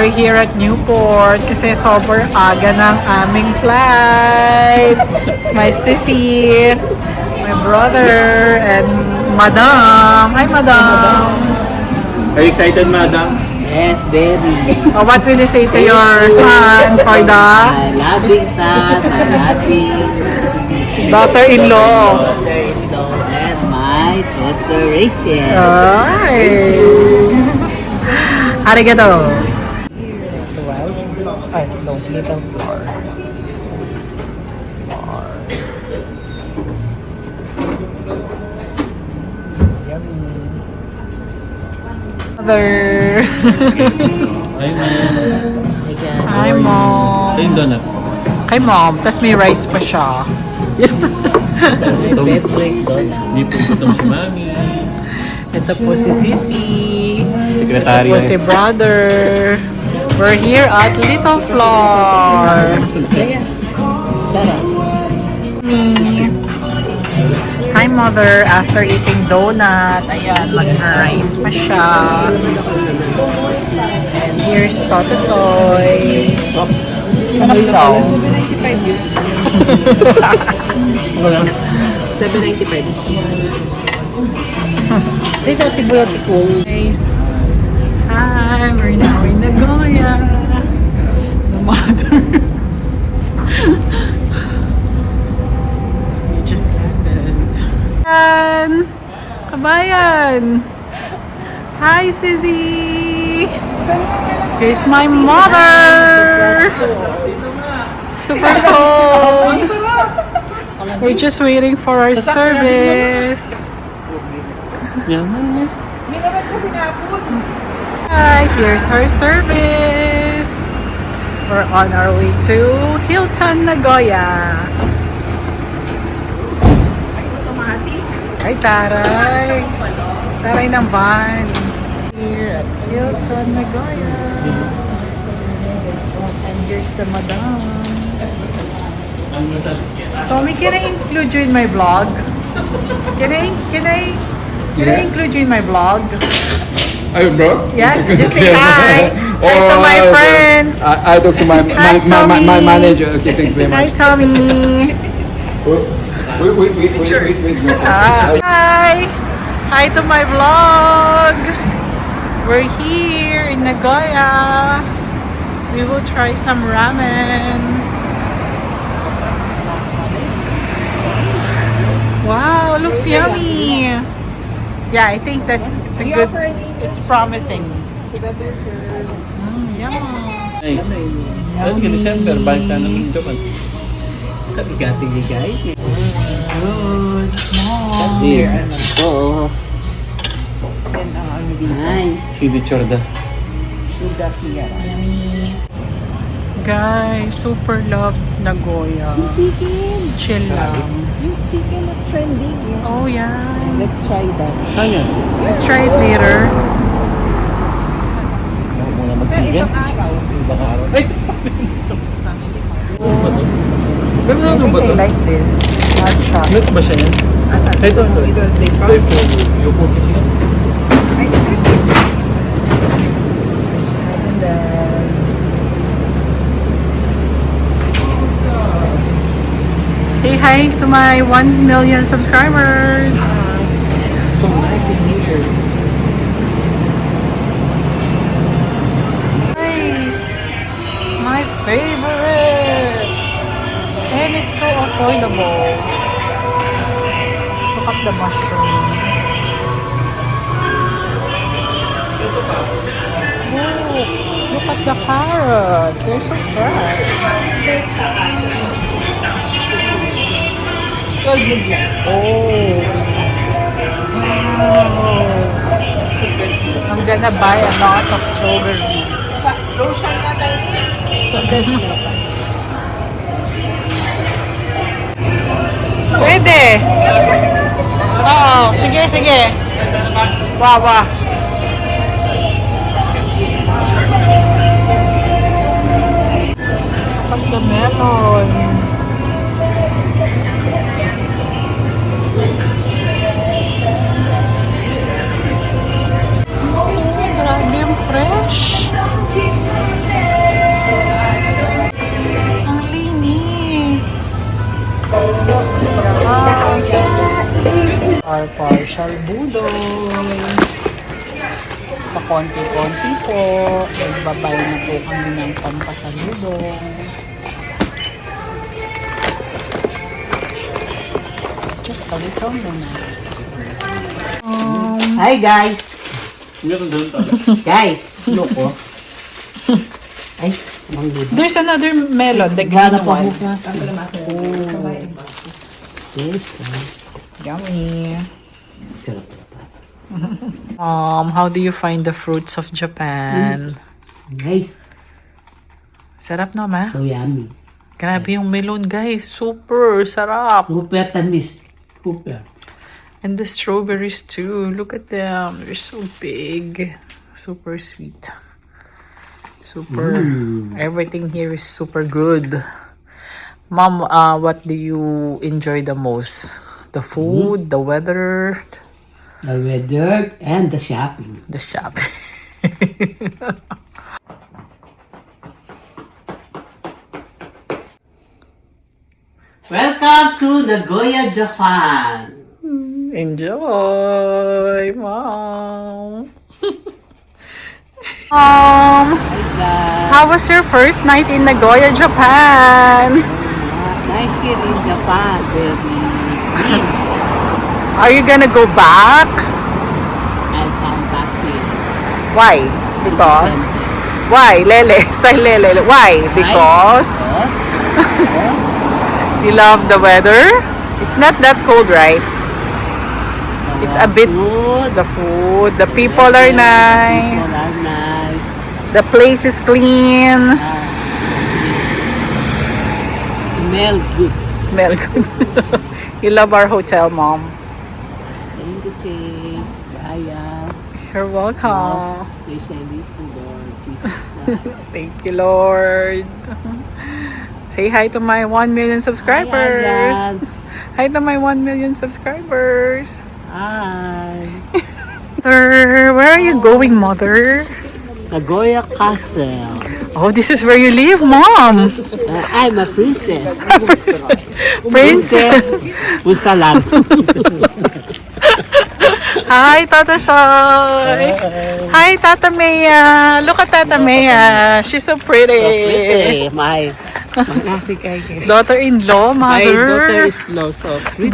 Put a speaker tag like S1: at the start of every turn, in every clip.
S1: we're here at Newport kasi sobrang aga ng aming flight. It's my sissy, my brother, and Madam. Hi, Madam.
S2: Are you excited, Madam?
S3: Yes, very.
S1: What will you say to your son for the
S3: I love you, son. I love you.
S1: daughter-in-law?
S3: Mother-in-law and my daughter Rachel.
S1: Ay. Arigato. Ay, no, little floor. Yummy. Mother.
S2: Hi, Ma'am.
S1: Hi, Mom.
S2: Ayun doon na.
S1: Kay Mom, tas may rice pa siya.
S3: My favorite donut.
S2: Hindi po gutom si Mami.
S1: Ito po si Sisi.
S2: Sekretary.
S1: Ito po si Brother. We're here at Little Floor.
S3: Kaya, Sarah.
S1: Me. Hi, Mother. After eating donut, ayan, mag-rice pa siya. And here's Totosoy. Sarap daw.
S3: 795 yun. 795. Ito, antibiotico.
S1: Guys, hi, we're now in Nagoya. The mother. We just landed. Kabayan! Kabayan! Hi, Sissy! Here's my mother! Super cold! We're just waiting for our service.
S2: Yaman na.
S1: Hi, here's our service. We're on our way to Hilton Nagoya. Ay, taray. Taray ng van. Here at Hilton Nagoya. And here's the madam. Tommy, can I include you in my vlog? Can I include you in my vlog?
S4: Are you bro?
S1: Yes, just say hi. Hi to my friends.
S4: I talk to my
S1: Hi, Tommy.
S4: manager. Okay, thank you very
S1: Hi,
S4: much.
S1: Tommy.
S4: Wait.
S1: Hi. Hi to my vlog. We're here in Nagoya. We will try some ramen. Wow, looks yummy. Yeah, I think it's a good. It's promising. Yum.
S2: Ay, dahil ka December, balik ka naman ito man.
S3: Kabigatigay.
S1: Good.
S3: That's it. Oo. Ay.
S2: Signature da.
S1: Yummy. Guys, super love Nagoya.
S5: Chicken.
S1: Chill lang.
S5: Yung chicken na trending.
S1: Oh yeah.
S5: Let's try that.
S2: Saan yan?
S1: Let's try it later.
S2: Ako muna mag-chicken. Baka araw. Ay! Ano ba ito? Ganda ano ba ito?
S1: I like this. Matcha.
S2: Milk ba siya yan? Ito. Ay, yung cookie siya.
S5: Ice cream.
S1: And then say hi to my 1 million subscribers.
S2: So nice in here.
S1: Nice. My favorite. And it's so affordable. Look at the mushroom. Oh, look at the carrots. They're so fresh. 12 million. Oh. Wow. I'm gonna buy a lot of strawberries.
S5: Lotion na tayo niya. Condensed milk.
S1: Pwede. Oo, sige. Wawa. Look at the melon. Grabe yung fresh. our partial budoy. Sa konti-konti po, nagbabay na po kami ng pampasalubong. Just a little muna.
S3: Hi guys!
S2: Meron doon tayo.
S3: Guys, look oh. Ay, manggod.
S1: There's another melon, the
S3: Gana
S1: green
S3: pa
S1: one.
S3: buka. Yes,
S1: Yummy.
S3: sarap sarap.
S1: How do you find the fruits of Japan?
S3: Guys,
S1: Sarap no, ma?
S3: so yummy.
S1: Grabe yung melon, guys. Super sarap.
S3: Super tamis. Super.
S1: And the strawberries too. Look at them. They're so big. Super sweet. Super. Everything here is super good. Mom, what do you enjoy the most? The food, the weather,
S3: The weather and the shopping.
S1: the shopping.
S3: Welcome to Nagoya, Japan.
S1: Enjoy, Mom.
S3: Hi guys.
S1: How was your first night in Nagoya, Japan?
S3: Nice here in Japan. Very clean.
S1: Are you gonna go back?
S3: I'll come back here.
S1: Why? Because? Why? Lele, style Lele. Why? Because
S3: Because
S1: you love the weather? It's not that cold, right? It's a bit
S3: good.
S1: the food, the people are nice,
S3: People are nice.
S1: the place is clean,
S3: Smell good.
S1: smell good. You love our hotel, Mom.
S3: Thank you, say. Brian.
S1: You're welcome.
S3: Most especially to Lord Jesus Christ.
S1: Thank you, Lord. Say hi to my 1 million subscribers.
S3: Yes.
S1: Hi to my 1 million subscribers.
S3: Hi.
S1: Where are you going, Mother?
S3: Nagoya Castle.
S1: Oh, this is where you live, Mom.
S3: I'm a princess.
S1: Princess.
S3: Usalan.
S1: Hi, Tata Soy. Hi, Tata Maya. Look at Tata Maya. She's so pretty.
S3: Pretty. My
S1: Daughter-in-law,
S3: my
S1: mother.
S3: daughter is no so pretty.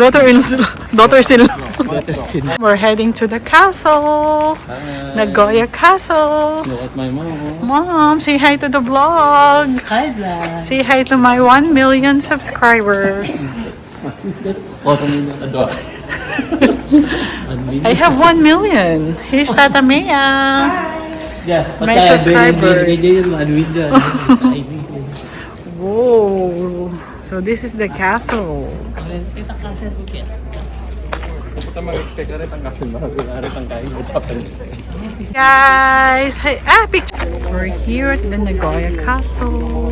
S1: Daughters-in-law. We're heading to the castle. Nagoya Castle.
S2: Look at my mom.
S1: Mom, say hi to the vlog.
S3: Hi, Vlad.
S1: Say hi to my 1 million subscribers.
S2: Oh, ado.
S1: I have 1 million. Here's Tata Maya.
S3: Yeah,
S1: My subscribers.
S3: subscribers.
S1: Whoa. So this is the castle.
S3: Kita kasi bukit.
S2: Pupunta mag-expect na rin ang kasi marami ang kain ng Japanese.
S1: Guys, hi, picture. We're here at the Nagoya Castle.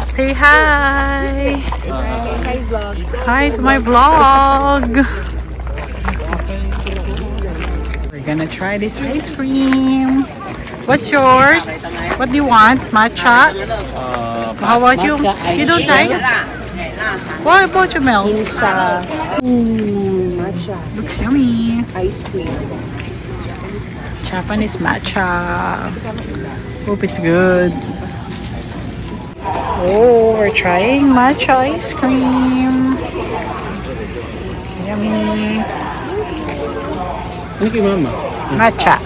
S1: Say hi.
S5: Hi, vlog.
S1: Hi to my vlog. We're gonna try this ice cream. What's yours? What do you want? Matcha? How about you? You don't like? What about your Mels?
S5: Matcha.
S1: Looks yummy.
S5: Ice cream.
S1: Japanese matcha. Hope it's good. Oh, we're trying matcha ice cream. Yummy.
S2: Ano kay mama?
S1: Matcha.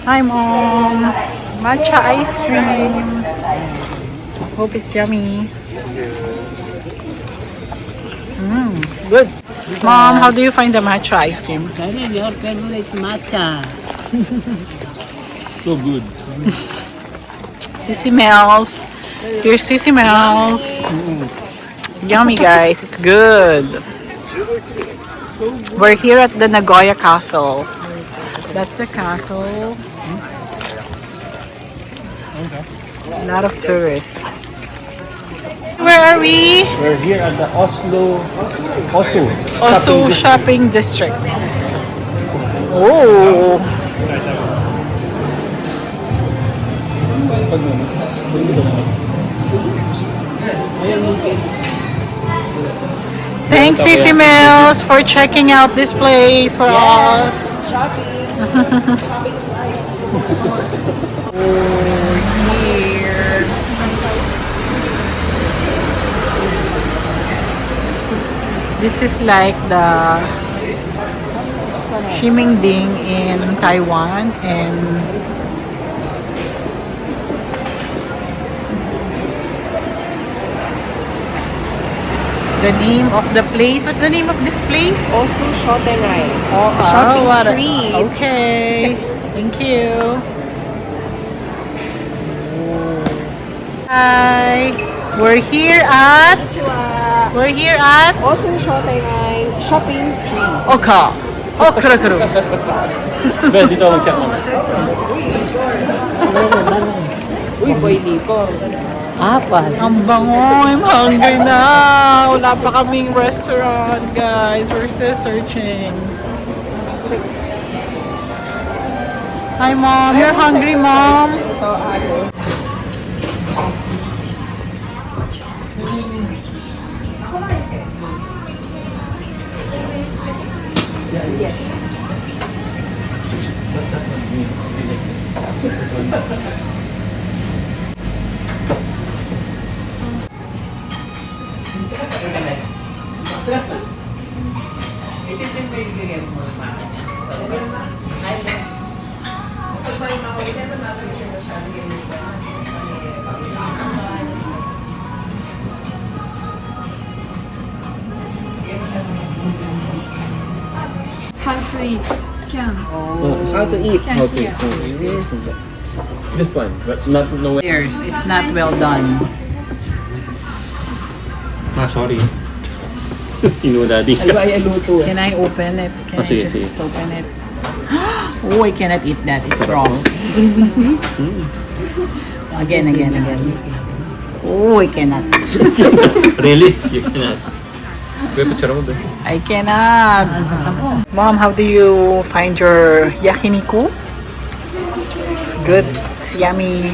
S1: Hi, Mom. Matcha ice cream. Hope it's yummy. Good. Mom, how do you find the matcha ice cream?
S3: Karin, your favorite matcha.
S2: So good.
S1: Sissy Mel's. Here's Sissy Mel's. Yummy, guys. It's good. We're here at the Nagoya Castle. That's the castle. A lot of tourists. Where are we?
S2: We're here at the Osu
S1: Shopping District. Oh. Thanks, Sissy Mills, for checking out this place for us.
S5: Shopping. Shopping is life.
S1: Here. This is like the Ximending in Taiwan, and the name of the place. What's the name of this place?
S5: Also, Shotengai.
S1: Oh,
S5: Shopping
S1: what a-
S5: street.
S1: Okay. Thank you. Hi. We're here at
S5: Also, Shotengai Shopping Street.
S1: Oka. Okura-kuru.
S2: Be, dito ako mag-check mo.
S3: Uy, boy liko. Apat.
S1: Ang bango. I'm hungry na. Wala pa kaming restaurant, guys. We're still searching. Hi, Mom. You're hungry, Mom?
S5: How to eat? Scan.
S3: How to eat?
S2: Okay. This one, but not no way.
S1: It's not well done.
S2: Sorry. Ino daddy.
S3: Ano ay luto?
S1: Can I open it? Can I
S2: sige,
S1: just
S2: sige.
S1: open it? Oh, I cannot eat that. It's wrong. Again. Oh, I cannot.
S2: Really? You cannot. Wait, picture mo doon.
S1: I cannot. Mom, how do you find your yakiniku? It's good. It's yummy.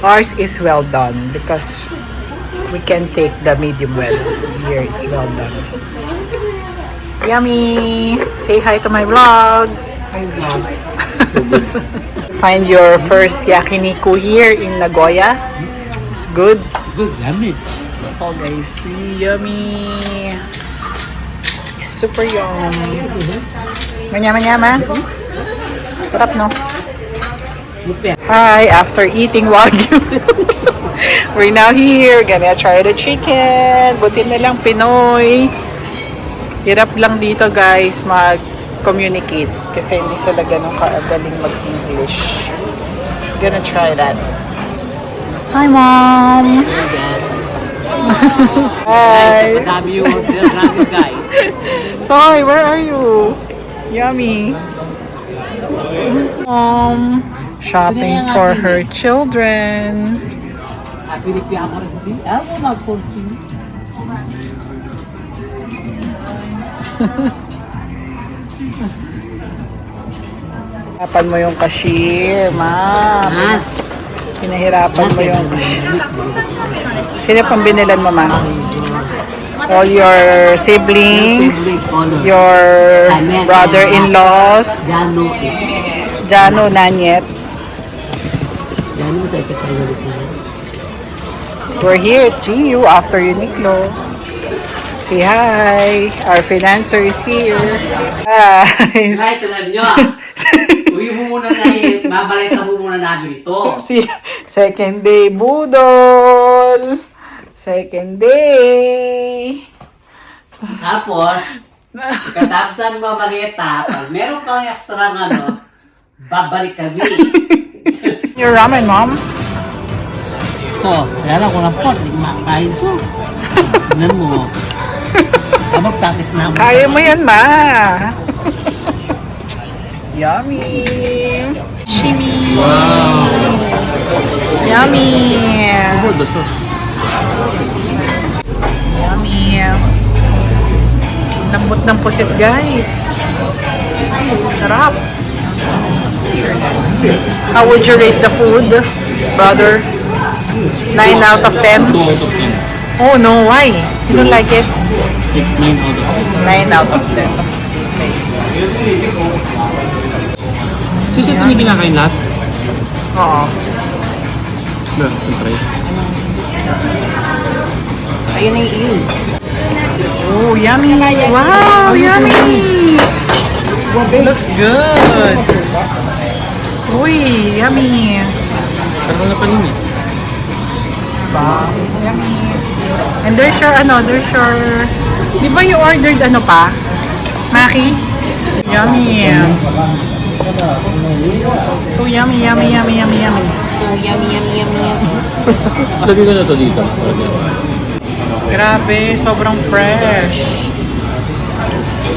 S1: Ours is well done because we can take the medium well. Here, it's well done. Yummy! Say hi to my vlog. Find your first yakiniku here in Nagoya. It's good.
S3: Good, yummy.
S1: Oh guys, yummy! Super yum! Manyama-nyama? Sarap, no? Hi, after eating Wagyu, we're now here. Gonna try the chicken. Buti na lang Pinoy. Hirap lang dito guys mag-communicate kasi hindi sila ganun kagaling mag-English. Gonna try that. Hi, Mom! Hi!
S3: Madami yung order namin, guys.
S1: Soy, where are you? Yummy. Mom, shopping for her children.
S3: Pilipi ako rin din. Ako mag-14.
S1: Hirapan mo yung cashier, Ma'am.
S3: Mas.
S1: Pinahirapan mo yung cashier. Sino pang binilan mo, Ma'am? All your siblings, your brother-in-laws,
S3: Jano.
S1: Jano, Nanyet.
S3: Jano sa ikatalit na.
S1: We're here at GU after Uniqlo. Say hi. Our financer is here. Guys.
S3: Guys, alam nyo, uwi mo muna na babalita mo muna namin ito.
S1: Si second day budol. Second day.
S3: Tapos, katapos namin babalita, pag meron pang extra ano, babalik kami.
S1: Your ramen, Mom?
S3: Ito, kaya lang kung po, hindi kumakain ko. Tignan mo. Abang takis na mo.
S1: Kaya mo yan, Ma. Yummy. Shimmy.
S2: Wow!
S1: Yummy.
S2: Oh, the sauce.
S1: Yummy. Lambot ng pusit, guys. Sarap. How would you rate the food, brother? 9 out of 10?
S2: 2 out of 10.
S1: Oh no, why? You don't like it?
S3: It's 9 out of 10.
S1: 9 out of 10.
S2: Sis, ito niyo kinakain lahat?
S1: Oo.
S2: No, siyempre.
S5: Ayun na yung
S1: Oh, yummy! Wow, yummy! Looks good! Uy, yummy!
S2: Ano na pa ninyo?
S1: Wow, yummy! And there's your, di ba you ordered ano pa? Maki? Yummy! So yummy, yummy, yummy, yummy, yummy.
S5: So yummy, yummy, yummy, yummy.
S2: Lagay ko na to dito.
S1: Grabe, sobrang fresh.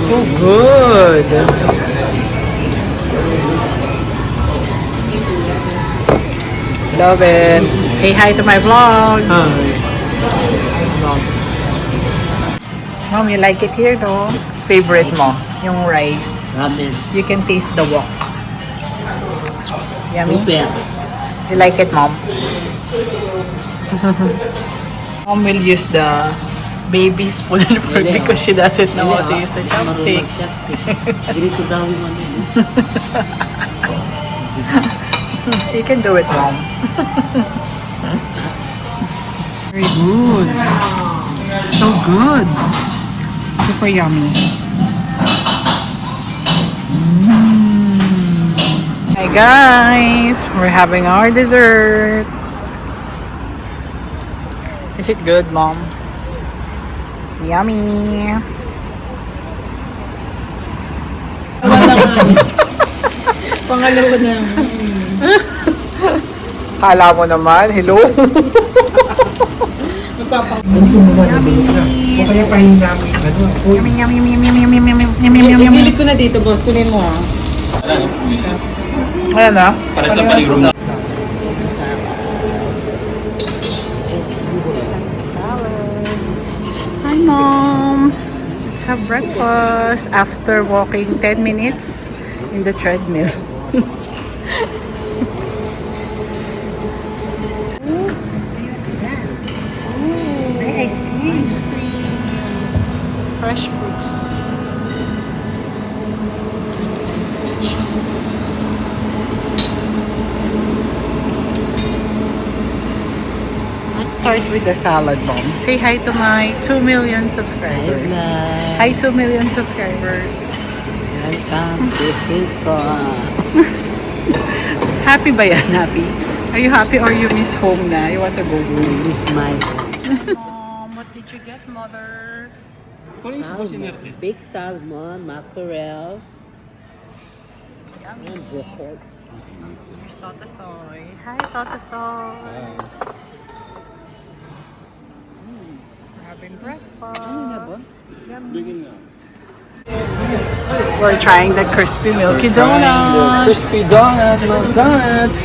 S1: So good. Love it. Say hi to my vlog. Mom, you like it here though? It's favorite mo, yung rice.
S3: Ramen.
S1: You can taste the wok. Yummy?
S3: Super.
S1: You like it, Mom? Mom will use the baby spoon and fork
S3: Really?
S1: because she doesn't know how to use the chopstick.
S3: Chopstick. Ganito daw yung ano.
S1: You can do it, Mom. Very good. So good. Super yummy. Hi guys, we're having our dessert. Is it good, Mom? Yummy.
S5: Pangalawa na.
S1: Kala mo naman, hello? Yummy, yummy, yummy, yummy, yummy, yummy, yummy, yummy, yummy, yummy.
S5: Pilit ko na dito, boss. Kunin mo ah.
S1: Ayan na.
S2: Pares lang pala yung room na.
S1: Hi, Mom. Let's have breakfast after walking 10 minutes in the treadmill.
S5: May ice cream.
S1: Ice cream. Fresh fruits. Let's start with the salad, Mom. Say hi to my 2 million subscribers. Hi, 2 million subscribers.
S3: Welcome to Hilton.
S1: Happy ba yan? Happy? Are you happy or you miss home na? You want to go home?
S3: This is my
S1: Mom, what did you get, Mother?
S2: Kung yung suppose inerte.
S3: big salmon, mackerel, and broccoli.
S1: Here's Tata Soy. Hi, Tata Soy. We're having breakfast.
S2: Bigyan na.
S1: We're trying the crispy milky donut.
S2: Crispy donut, milk donuts.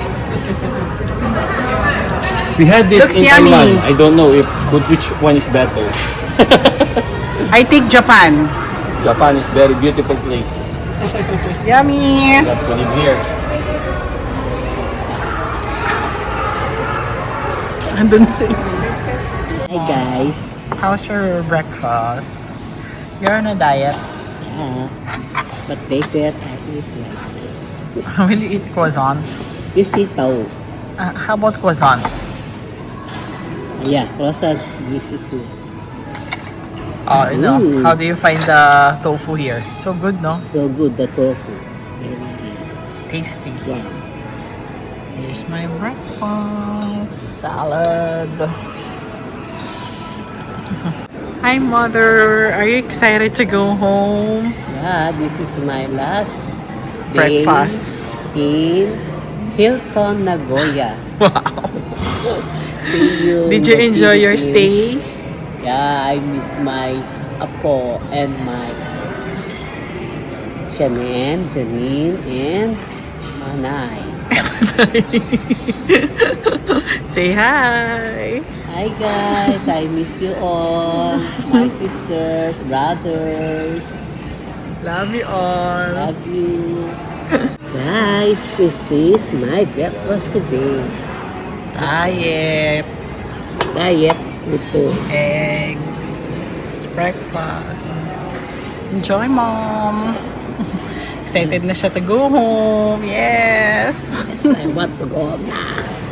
S2: We had this
S1: Looks
S2: in
S1: yummy.
S2: Taiwan. I don't know if which one is better.
S1: I think Japan.
S2: Japan is very beautiful place.
S1: Yummy.
S2: You have to live here.
S1: Andun si.
S3: Hi guys.
S1: How's your breakfast? You're on a diet.
S3: Yeah. But they said I eat rice.
S1: Will you eat croissants?
S3: This is tao.
S1: How about croissant?
S3: Yeah, croissants. This is good.
S1: Oh, no.
S3: Ooh.
S1: How do you find the tofu here? So good, no?
S3: So good, the tofu. It's very good.
S1: Tasty.
S3: Yeah.
S1: Here's my breakfast. Salad. Hi, Mother. Are you excited to go home?
S3: Yeah, this is my last day
S1: Breakfast.
S3: in Hilton, Nagoya.
S1: Wow.
S3: See you
S1: Did
S3: in
S1: you
S3: the
S1: enjoy your stay?
S3: Philippines. Yeah, I miss my apo and my Shannon, Janine, and Manay.
S1: Say hi.
S3: Hi guys, I miss you all. My sisters, brothers.
S1: Love you all.
S3: Love you. Guys, this is my breakfast today.
S1: Diet.
S3: Diet ito.
S1: Eggs. breakfast. Enjoy, Mom! Excited na siya to go home. Yes!
S3: Yes, I want to go home na.